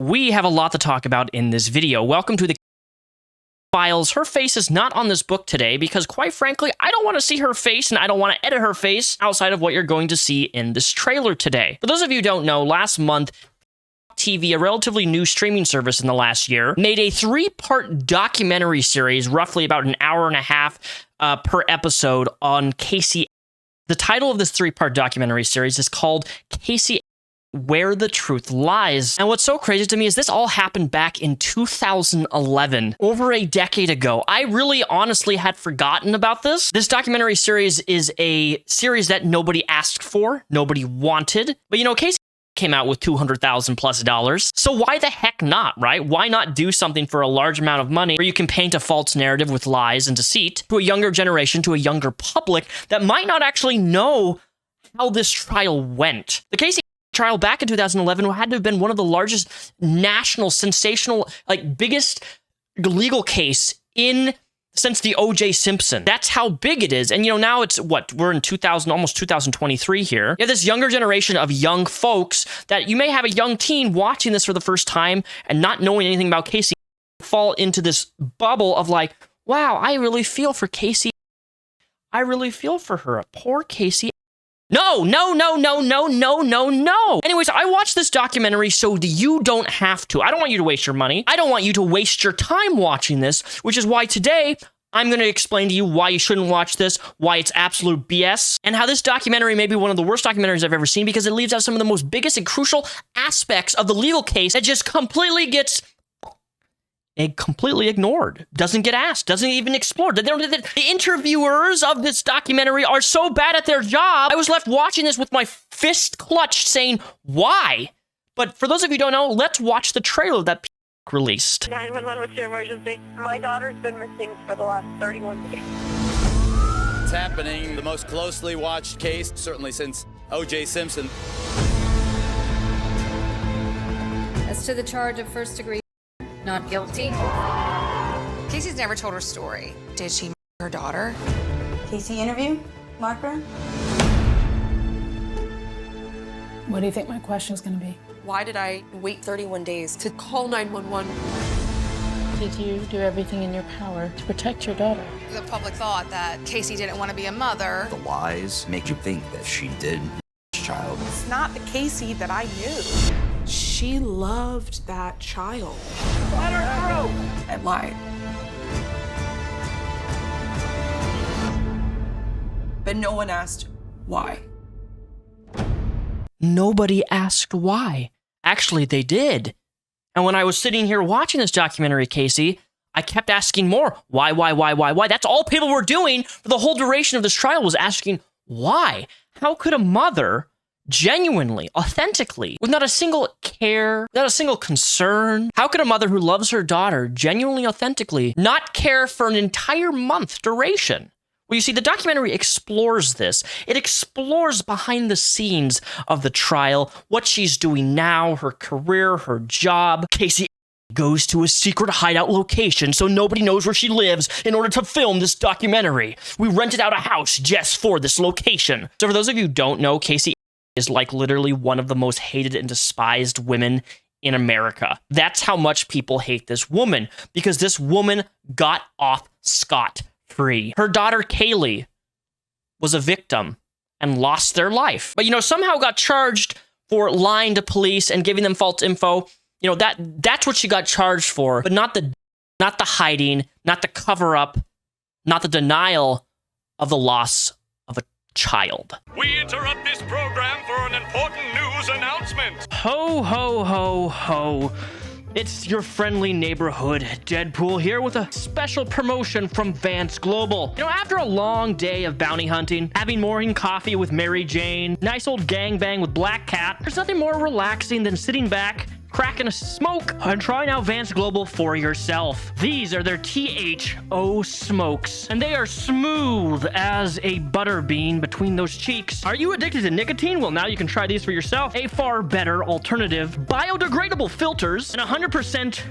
We have a lot to talk about in this video. Welcome to the Files. Her face is not on this book today because, quite frankly, I don't want to see her face and I don't want to edit her face outside of what you're going to see in this trailer today. For those of you who don't know, last month, TV, a relatively new streaming service in the last year, made a 3-part documentary series, roughly about an hour and a half per episode on Casey. The title of this 3-part documentary series is called Casey, Where the Truth Lies. And what's so crazy to me is this all happened back in 2011, over a decade ago. I really honestly had forgotten about this. This documentary series is a series that nobody asked for, nobody wanted. But you know, Casey came out with $200,000 plus. So why the heck not, right? Why not do something for a large amount of money where you can paint a false narrative with lies and deceit to a younger generation, to a younger public that might not actually know how this trial went? The Casey trial back in 2011 had to have been one of the largest national, sensational, biggest legal case since the O.J. Simpson. That's how big it is. And you know, now it's we're in almost 2023 here. You have this younger generation of young folks that you may have a young teen watching this for the first time and not knowing anything about Casey fall into this bubble of like, wow, I really feel for Casey. I really feel for her. Poor Casey. No. Anyways, I watched this documentary so you don't have to. I don't want you to waste your money. I don't want you to waste your time watching this, which is why today I'm going to explain to you why you shouldn't watch this, why it's absolute BS, and how this documentary may be one of the worst documentaries I've ever seen because it leaves out some of the most biggest and crucial aspects of the legal case that just completely ignored, doesn't get asked, doesn't even explored. The interviewers of this documentary are so bad at their job. I was left watching this with my fist clutched saying, why? But for those of you who don't know, let's watch the trailer that released. 911, what's your emergency? My daughter's been missing for the last 31 days. It's happening, the most closely watched case, certainly since O.J. Simpson. As to the charge of first degree, not guilty. Casey's never told her story. Did she her daughter? Casey interview? Marker? What do you think my question is going to be? Why did I wait 31 days to call 911? Did you do everything in your power to protect your daughter? The public thought that Casey didn't want to be a mother. The lies make you think that she did child. It's not the Casey that I knew. She loved that child. Let her through! I lied. But no one asked why. Nobody asked why. Actually, they did. And when I was sitting here watching this documentary, Casey, I kept asking more. Why? That's all people were doing for the whole duration of this trial was asking why. How could a mother genuinely, authentically, with not a single care, not a single concern, how could a mother who loves her daughter genuinely, authentically, not care for an entire month duration? Well, you see, the documentary explores this. It explores behind the scenes of the trial, what she's doing now, her career, her job. Casey goes to a secret hideout location so nobody knows where she lives in order to film this documentary. We rented out a house just for this location. So for those of you who don't know, Casey is literally one of the most hated and despised women in America. That's how much people hate this woman, because this woman got off scot-free. Her daughter, Kaylee, was a victim and lost their life. But, you know, somehow got charged for lying to police and giving them false info. You know, that's what she got charged for, but not the hiding, not the cover-up, not the denial of the loss of a child. We interrupt this program for an important news announcement. Ho, ho, ho, ho. It's your friendly neighborhood Deadpool here with a special promotion from Vance Global. You know, after a long day of bounty hunting, having morning coffee with Mary Jane, nice old gangbang with Black Cat, there's nothing more relaxing than sitting back, cracking a smoke, and trying out Vance Global for yourself. These are their THO smokes, and they are smooth as a butter bean between those cheeks. Are you addicted to nicotine? Well, now you can try these for yourself. A far better alternative. Biodegradable filters and 100%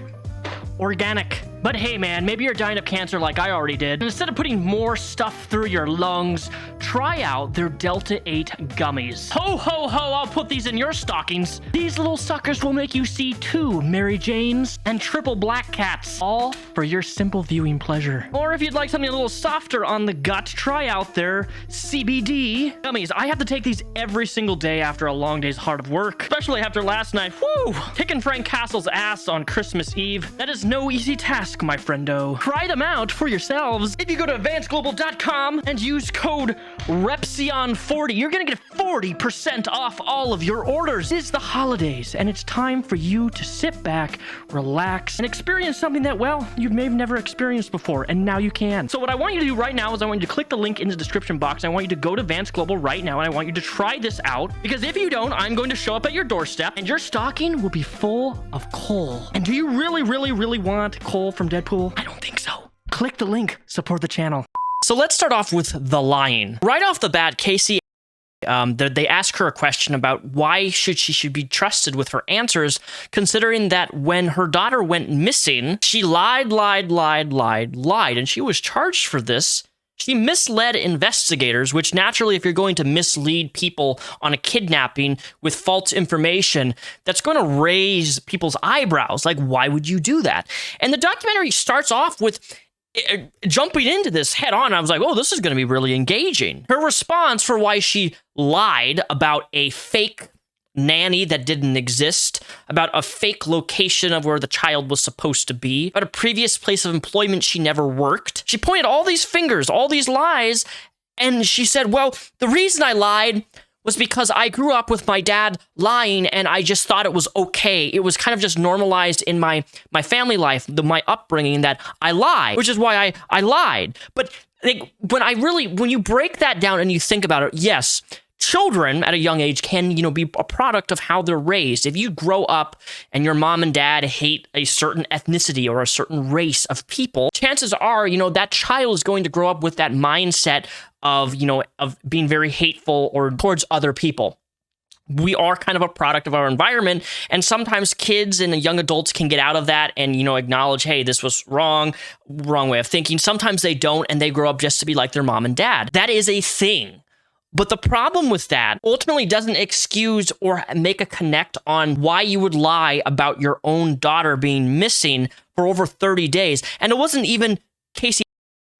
organic. But hey man, maybe you're dying of cancer like I already did. And instead of putting more stuff through your lungs, try out their Delta 8 gummies. Ho ho ho, I'll put these in your stockings. These little suckers will make you see 2 Mary Janes and triple black cats, all for your simple viewing pleasure. Or if you'd like something a little softer on the gut, try out their CBD gummies. I have to take these every single day after a long day's hard work, especially after last night. Woo! Kicking Frank Castle's ass on Christmas Eve. That is no easy task, my friendo. Try them out for yourselves. If you go to advancedglobal.com and use code Repzion40, you're gonna get 40% off all of your orders. It is the holidays, and it's time for you to sit back, relax, and experience something that, well, you may have never experienced before, and now you can. So what I want you to do right now is I want you to click the link in the description box. I want you to go to Advanced Global right now, and I want you to try this out, because if you don't, I'm going to show up at your doorstep, and your stocking will be full of coal. And do you really, really, really want coal from Deadpool? I don't think so. Click the link, support the channel. So let's start off with the lying. Right off the bat, Casey, they ask her a question about why she should be trusted with her answers, considering that when her daughter went missing, she lied, and she was charged for this. She misled investigators, which naturally, if you're going to mislead people on a kidnapping with false information, that's going to raise people's eyebrows. Like, why would you do that? And the documentary starts off with jumping into this head on. I was like, oh, this is going to be really engaging. Her response for why she lied about a fake nanny that didn't exist, about a fake location of where the child was supposed to be, about a previous place of employment she never worked. She pointed all these fingers, all these lies, and she said, well, the reason I lied was because I grew up with my dad lying, and I just thought it was okay. It was kind of just normalized in my family life, my upbringing, that I lie, which is why I lied. But when you break that down and you think about it, yes, children at a young age can, be a product of how they're raised. If you grow up and your mom and dad hate a certain ethnicity or a certain race of people, chances are, that child is going to grow up with that mindset of being very hateful or towards other people. We are kind of a product of our environment, and sometimes kids and young adults can get out of that and, acknowledge, hey, this was wrong way of thinking. Sometimes they don't, and they grow up just to be like their mom and dad. That is a thing. But the problem with that ultimately doesn't excuse or make a connect on why you would lie about your own daughter being missing for over 30 days. And it wasn't even Casey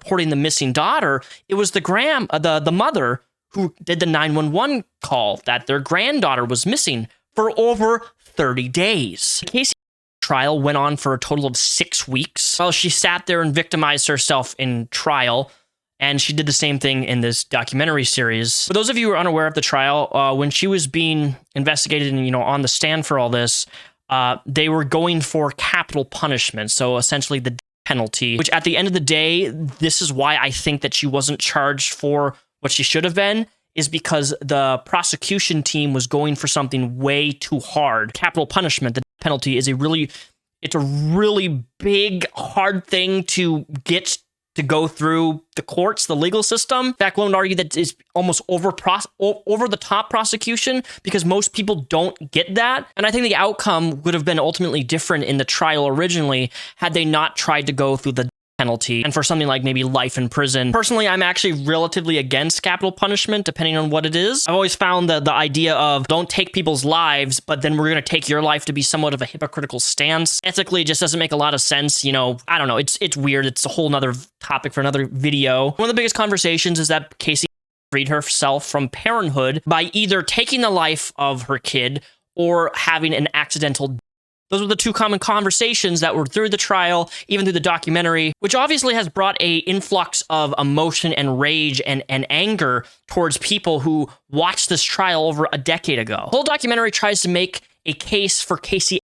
reporting the missing daughter. It was the mother who did the 911 call that their granddaughter was missing for over 30 days. Casey's trial went on for a total of 6 weeks. While she sat there and victimized herself in trial, and she did the same thing in this documentary series. For those of you who are unaware of the trial, when she was being investigated and, on the stand for all this, they were going for capital punishment. So essentially the death penalty, which at the end of the day, this is why I think that she wasn't charged for what she should have been, is because the prosecution team was going for something way too hard. Capital punishment, the death penalty, is a really big, hard thing to get to go through the courts, the legal system. In fact, one would argue that it's almost over the top prosecution, because most people don't get that. And I think the outcome would have been ultimately different in the trial originally had they not tried to go through the penalty and for something like maybe life in prison. Personally, I'm actually relatively against capital punishment, depending on what it is. I've always found the idea of don't take people's lives, but then we're going to take your life to be somewhat of a hypocritical stance. Ethically, it just doesn't make a lot of sense. I don't know. It's weird. It's a whole nother topic for another video. One of the biggest conversations is that Casey freed herself from parenthood by either taking the life of her kid or having an accidental death. Those were the two common conversations that were through the trial, even through the documentary, which obviously has brought a influx of emotion and rage and anger towards people who watched this trial over a decade ago. The whole documentary tries to make a case for Casey's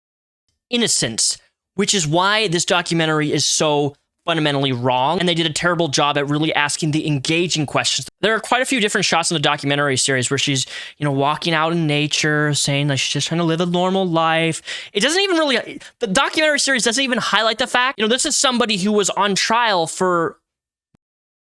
innocence, which is why this documentary is so fundamentally wrong, and they did a terrible job at really asking the engaging questions. There are quite a few different shots in the documentary series where she's, walking out in nature, saying that she's just trying to live a normal life. It doesn't even really, the documentary series doesn't even highlight the fact, this is somebody who was on trial for,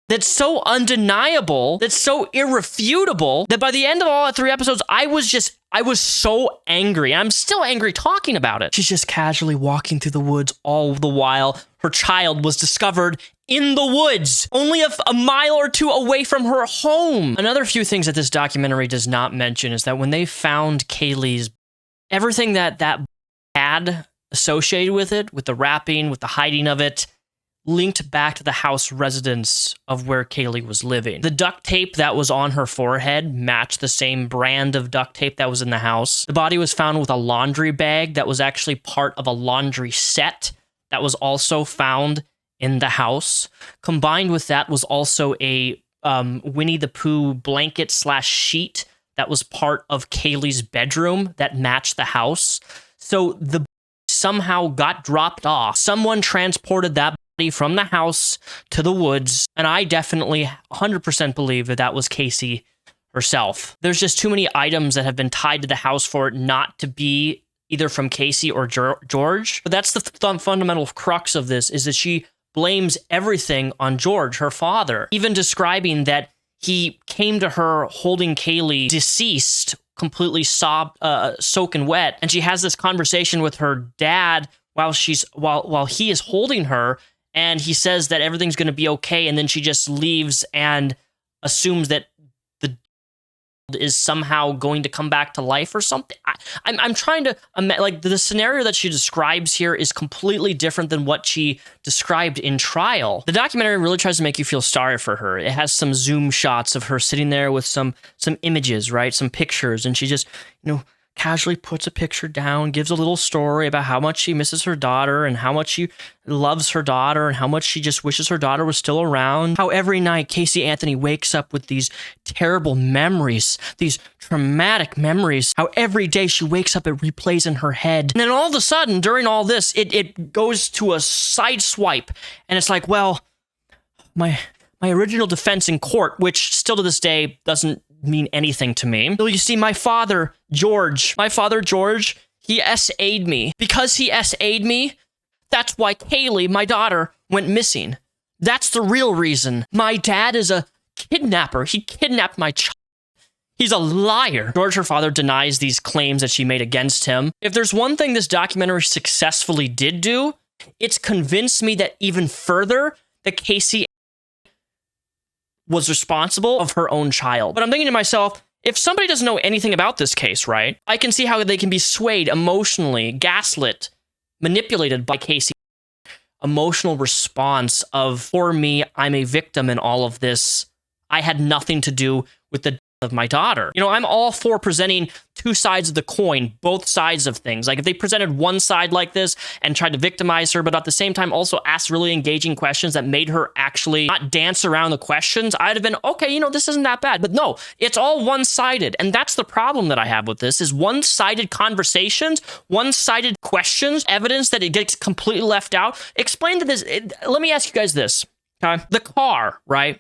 that's so undeniable, that's so irrefutable, that by the end of all 3 episodes, I was just I was so angry. I'm still angry talking about it. She's just casually walking through the woods all the while her child was discovered in the woods, only a mile or two away from her home. Another few things that this documentary does not mention is that when they found Kaylee's, everything that had associated with it, with the wrapping, with the hiding of it, linked back to the house residence of where Kaylee was living. The duct tape that was on her forehead matched the same brand of duct tape that was in the house. The body was found with a laundry bag that was actually part of a laundry set that was also found in the house. Combined with that was also a Winnie the Pooh blanket / sheet that was part of Kaylee's bedroom that matched the house. So the somehow got dropped off. Someone transported that from the house to the woods, and I definitely 100% believe that was Casey herself. There's just too many items that have been tied to the house for it not to be either from Casey or George. But that's the fundamental crux of this, is that she blames everything on George, her father, even describing that he came to her holding Kaylee deceased, completely soaking wet, and she has this conversation with her dad while he is holding her. And he says that everything's going to be okay, and then she just leaves and assumes that the is somehow going to come back to life or something. I'm trying to like the scenario that she describes here is completely different than what she described in trial. The documentary really tries to make you feel sorry for her. It has some zoom shots of her sitting there with some images, right, some pictures, and she just casually puts a picture down, gives a little story about how much she misses her daughter and how much she loves her daughter and how much she just wishes her daughter was still around. How every night Casey Anthony wakes up with these terrible memories, these traumatic memories. How every day she wakes up, it replays in her head. And then all of a sudden, during all this, it goes to a side swipe. And it's like, well, my original defense in court, which still to this day doesn't mean anything to me. So you see, my father, George, he SA'd me. Because he SA'd me, that's why Kaylee, my daughter, went missing. That's the real reason. My dad is a kidnapper. He kidnapped my child. He's a liar. George, her father, denies these claims that she made against him. If there's one thing this documentary successfully did do, it's convinced me that even further, that Casey was responsible of her own child. But I'm thinking to myself, if somebody doesn't know anything about this case, right, I can see how they can be swayed emotionally, gaslit, manipulated by Casey. Emotional response of, for me, I'm a victim in all of this. I had nothing to do with the death of my daughter. I'm all for presenting two sides of the coin, both sides of things. Like if they presented one side like this and tried to victimize her, but at the same time also asked really engaging questions that made her actually not dance around the questions, I'd have been, okay, this isn't that bad. But no, it's all one-sided. And that's the problem that I have with this, is one-sided conversations, one-sided questions, evidence that it gets completely left out. Explain to this. Let me ask you guys this, okay? The car, right?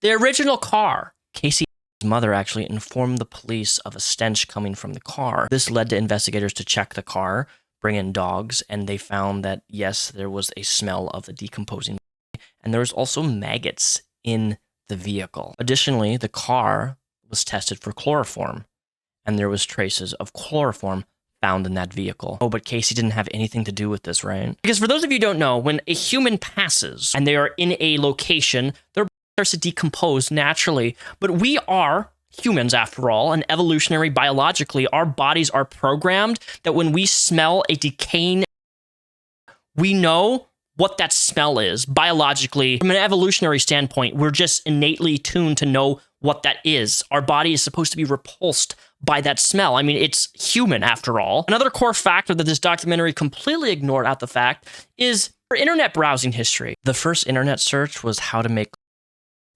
The original car. Casey's mother actually informed the police of a stench coming from the car. This led to investigators to check the car, bring in dogs, and they found that, yes, there was a smell of the decomposing body, and there was also maggots in the vehicle. Additionally, the car was tested for chloroform, and there was traces of chloroform found in that vehicle. Oh, but Casey didn't have anything to do with this, right? Because for those of you who don't know, when a human passes and they are in a location, their starts to decompose naturally. But we are humans, after all, and evolutionary, biologically, our bodies are programmed that when we smell a decaying, we know what that smell is. Biologically, from an evolutionary standpoint, we're just innately tuned to know what that is. Our body is supposed to be repulsed by that smell. I mean, it's human, after all. Another core factor that this documentary completely ignored out the fact is her internet browsing history. The first internet search was how to make.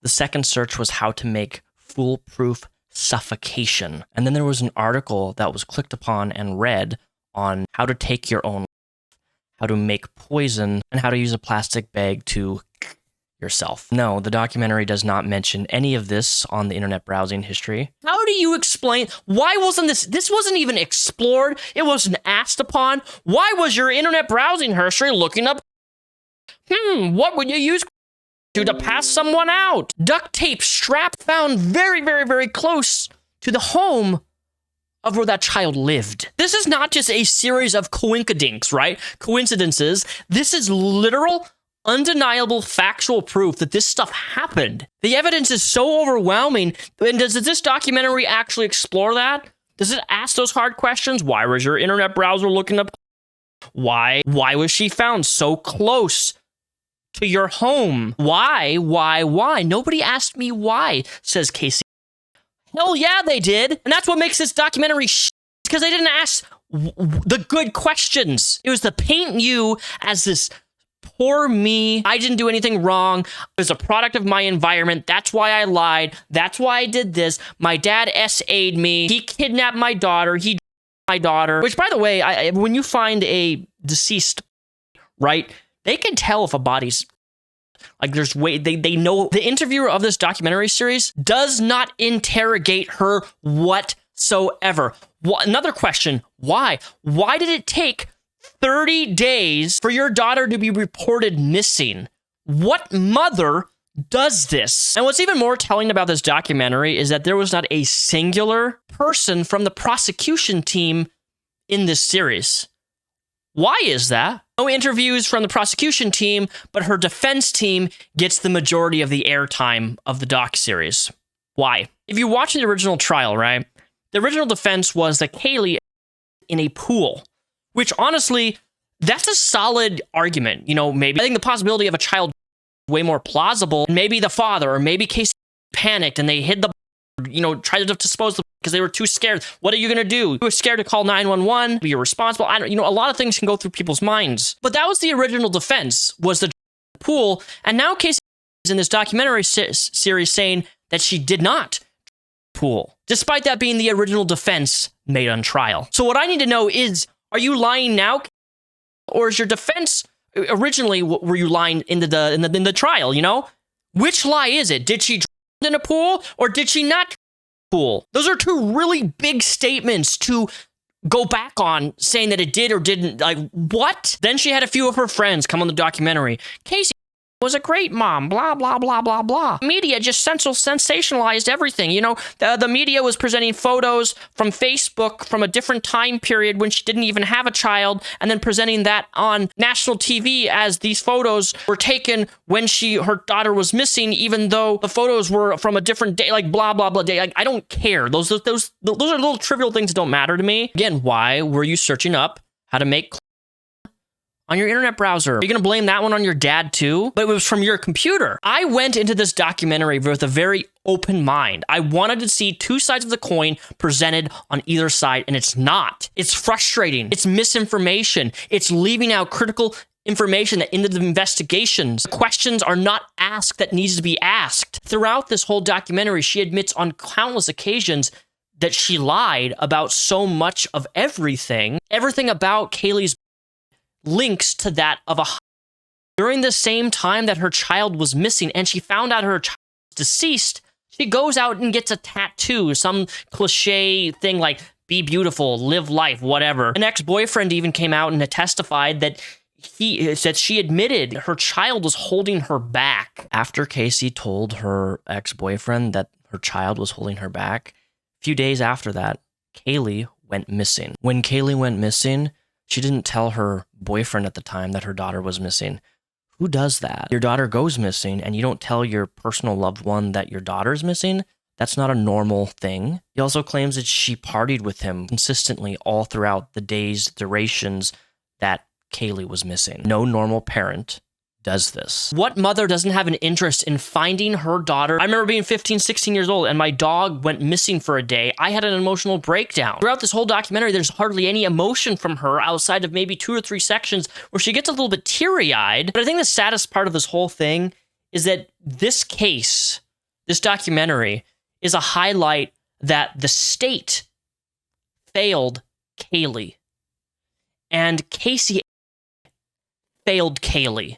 The second search was how to make foolproof suffocation. And then there was an article that was clicked upon and read on how to take your own life, how to make poison, and how to use a plastic bag to yourself. No, the documentary does not mention any of this on the internet browsing history. How do you explain, why wasn't this wasn't even explored, it wasn't asked upon? Why was your internet browsing history looking up, what would you use to pass someone out? Duct tape strap found very, very, very close to the home of where that child lived. This is not just a series of coinkydinks, right? Coincidences. This is literal, undeniable, factual proof that this stuff happened. The evidence is so overwhelming. And does this documentary actually explore that? Does it ask those hard questions? Why was your internet browser looking up? Why was she found so close to your home? Why? Nobody asked me why, says Casey. Hell yeah, they did. And that's what makes this documentary because they didn't ask the good questions. It was to paint you as this poor me. I didn't do anything wrong. It was a product of my environment. That's why I lied. That's why I did this. My dad SA'd me. He kidnapped my daughter. He my daughter. Which, by the way, when you find a deceased, right, they can tell if a body's like there's way they know. The interviewer of this documentary series does not interrogate her whatsoever. Another question, why? Why did it take 30 days for your daughter to be reported missing? What mother does this? And what's even more telling about this documentary is that there was not a singular person from the prosecution team in this series. Why is that? No interviews from the prosecution team, but her defense team gets the majority of the airtime of the doc series. Why? If you watch the original trial, right, the original defense was that Kaylee in a pool, which honestly, that's a solid argument. You know, maybe I think the possibility of a child way more plausible. Maybe the father or maybe Casey panicked and they hid the, tried to dispose of them because they were too scared. What are you going to do? You were scared to call 911, be irresponsible. A lot of things can go through people's minds. But that was the original defense, was the pool. And now Casey is in this documentary series saying that she did not pool, despite that being the original defense made on trial. So what I need to know is, are you lying now? Or is your defense originally, were you lying in the trial, Which lie is it? Did she drown in a pool or did she not pool? Those are two really big statements to go back on, saying that it did or didn't. Like, what? Then she had a few of her friends come on the documentary. Casey was a great mom, blah, blah, blah, blah, blah. Media just sensationalized everything. The media was presenting photos from Facebook from a different time period when she didn't even have a child, and then presenting that on national TV as these photos were taken when her daughter was missing, even though the photos were from a different day, like blah, blah, blah day. Like, I don't care. Those are little trivial things that don't matter to me. Again, why were you searching up how to make on your internet browser? Are you going to blame that one on your dad too? But it was from your computer. I went into this documentary with a very open mind. I wanted to see two sides of the coin presented on either side, and it's not. It's frustrating. It's misinformation. It's leaving out critical information that into the investigations. Questions are not asked that needs to be asked. Throughout this whole documentary, she admits on countless occasions that she lied about so much of everything. Everything about Kaylee's links to that of a during the same time that her child was missing and she found out her child was deceased, she goes out and gets a tattoo, some cliche thing like be beautiful, live life, whatever. An ex-boyfriend even came out and testified that she admitted her child was holding her back. After Casey told her ex-boyfriend that her child was holding her back, a few days after that, Kaylee went missing. When Kaylee went missing, she didn't tell her boyfriend at the time that her daughter was missing. Who does that? Your daughter goes missing and you don't tell your personal loved one that your daughter's missing? That's not a normal thing. He also claims that she partied with him consistently all throughout the days, durations that Kaylee was missing. No normal parent does this. What mother doesn't have an interest in finding her daughter? I remember being 15, 16 years old and my dog went missing for a day. I had an emotional breakdown. Throughout this whole documentary, there's hardly any emotion from her outside of maybe 2 or 3 sections where she gets a little bit teary-eyed. But I think the saddest part of this whole thing is that this case, this documentary, is a highlight that the state failed Kaylee. And Casey failed Kaylee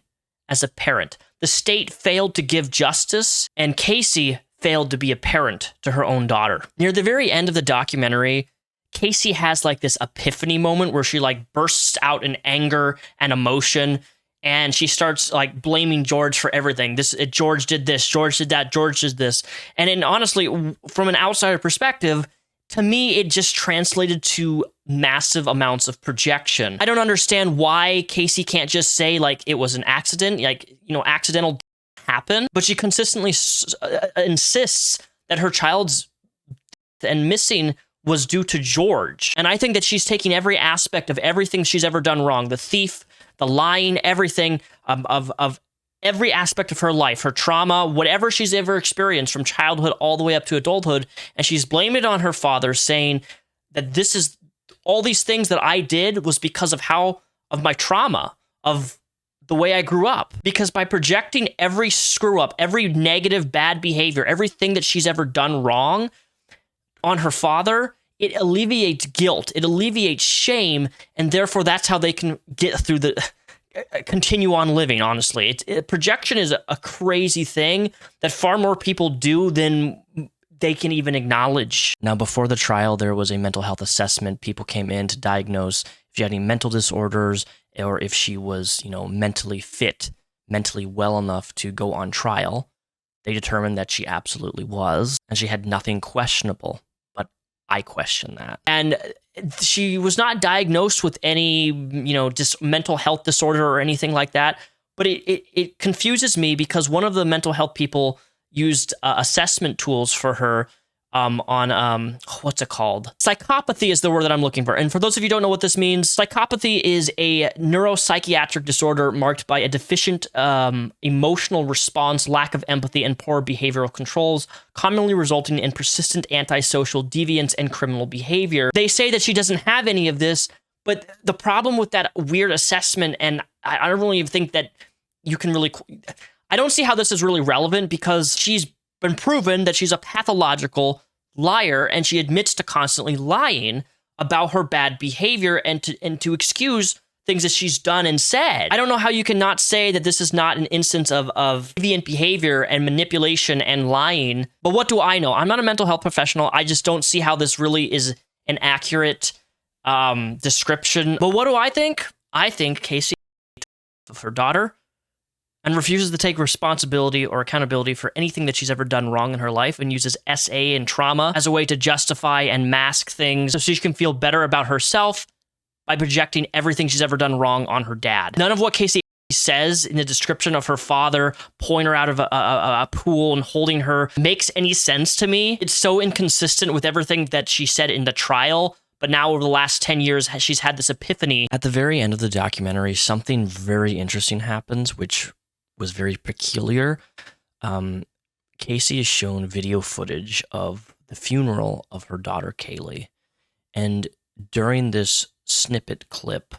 as a parent. The state failed to give justice, and Casey failed to be a parent to her own daughter. Near the very end of the documentary, Casey has like this epiphany moment where she like bursts out in anger and emotion, and she starts like blaming George for everything. George did this, George did that, George did this. And honestly, from an outsider perspective, to me, it just translated to massive amounts of projection. I don't understand why Casey can't just say, like, it was an accident, like, you know, accidental happen, but she consistently insists that her child's and missing was due to George. And I think that she's taking every aspect of everything she's ever done wrong, the thief, the lying, everything of every aspect of her life, her trauma, whatever she's ever experienced from childhood all the way up to adulthood, and she's blamed it on her father, saying that this is all these things that I did was because of my trauma, of the way I grew up. Because by projecting every screw up, every negative bad behavior, everything that she's ever done wrong on her father, it alleviates guilt, it alleviates shame, and therefore that's how they can get through continue on living, honestly. Projection is a crazy thing that far more people do than they can even acknowledge. Now, before the trial, there was a mental health assessment. People came in to diagnose if she had any mental disorders or if she was, you know, mentally fit, mentally well enough to go on trial. They determined that she absolutely was, and she had nothing questionable. But I question that. And she was not diagnosed with any, you know, mental health disorder or anything like that. But it confuses me because one of the mental health people used assessment tools for her on what's it called? Psychopathy is the word that I'm looking for. And for those of you who don't know what this means, psychopathy is a neuropsychiatric disorder marked by a deficient emotional response, lack of empathy, and poor behavioral controls, commonly resulting in persistent antisocial deviance and criminal behavior. They say that she doesn't have any of this, but the problem with that weird assessment, and I don't really think that you can really... I don't see how this is really relevant because she's been proven that she's a pathological liar, and she admits to constantly lying about her bad behavior and to excuse things that she's done and said. I don't know how you can not say that this is not an instance of deviant behavior and manipulation and lying, but what do I know? I'm not a mental health professional. I just don't see how this really is an accurate description. But what do I think? I think Casey of her daughter and refuses to take responsibility or accountability for anything that she's ever done wrong in her life, and uses SA and trauma as a way to justify and mask things so she can feel better about herself by projecting everything she's ever done wrong on her dad. None of what Casey says in the description of her father pulling her out of a pool and holding her makes any sense to me. It's so inconsistent with everything that she said in the trial. But now over the last 10 years, she's had this epiphany. At the very end of the documentary, something very interesting happens, which was very peculiar. Casey is shown video footage of the funeral of her daughter, Kaylee. And during this snippet clip,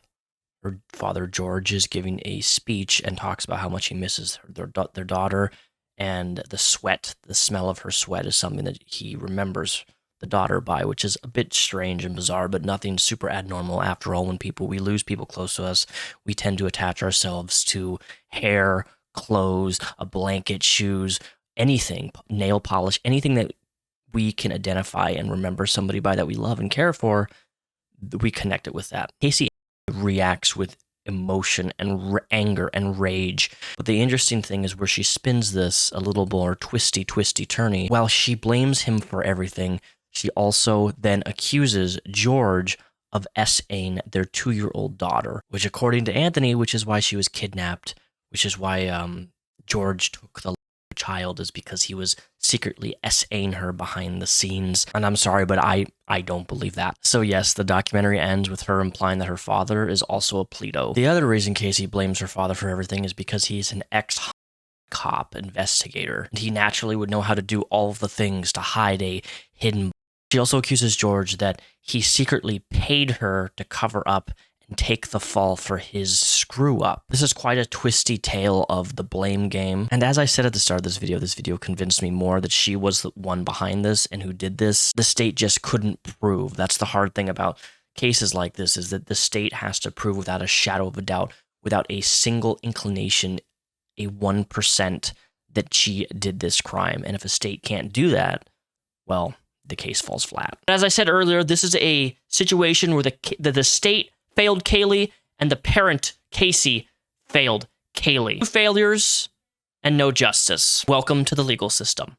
her father, George, is giving a speech and talks about how much he misses their daughter, and the smell of her sweat is something that he remembers the daughter by, which is a bit strange and bizarre, but nothing super abnormal. After all, when we lose people close to us, we tend to attach ourselves to hair, clothes, a blanket, shoes, anything, nail polish, anything that we can identify and remember somebody by that we love and care for, we connect it with that. Casey reacts with emotion and anger and rage. But the interesting thing is where she spins this a little more twisty-turny. While she blames him for everything, she also then accuses George of SAing their 2-year-old daughter, which according to Anthony, which is why she was kidnapped, which is why George took the child, is because he was secretly SAing her behind the scenes. And I'm sorry, but I don't believe that. So yes, the documentary ends with her implying that her father is also a Pleto. The other reason Casey blames her father for everything is because he's an ex-cop investigator, and he naturally would know how to do all of the things to hide a hidden... She also accuses George that he secretly paid her to cover up and take the fall for his screw-up. This is quite a twisty tale of the blame game. And as I said at the start of this video convinced me more that she was the one behind this and who did this. The state just couldn't prove. That's the hard thing about cases like this, is that the state has to prove without a shadow of a doubt, without a single inclination, a 1%, that she did this crime. And if a state can't do that, well, the case falls flat. As I said earlier, this is a situation where the state failed Kaylee, and the parent, Casey, failed Kaylee. 2 failures and no justice. Welcome to the legal system.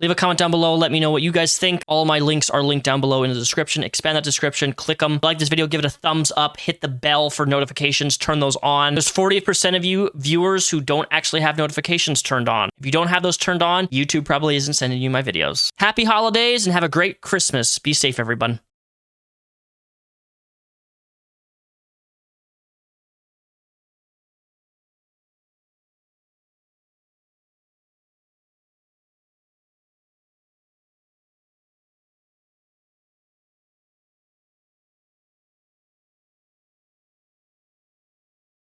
Leave a comment down below. Let me know what you guys think. All my links are linked down below in the description. Expand that description. Click them. Like this video, give it a thumbs up. Hit the bell for notifications. Turn those on. There's 40% of you viewers who don't actually have notifications turned on. If you don't have those turned on, YouTube probably isn't sending you my videos. Happy holidays and have a great Christmas. Be safe, everyone.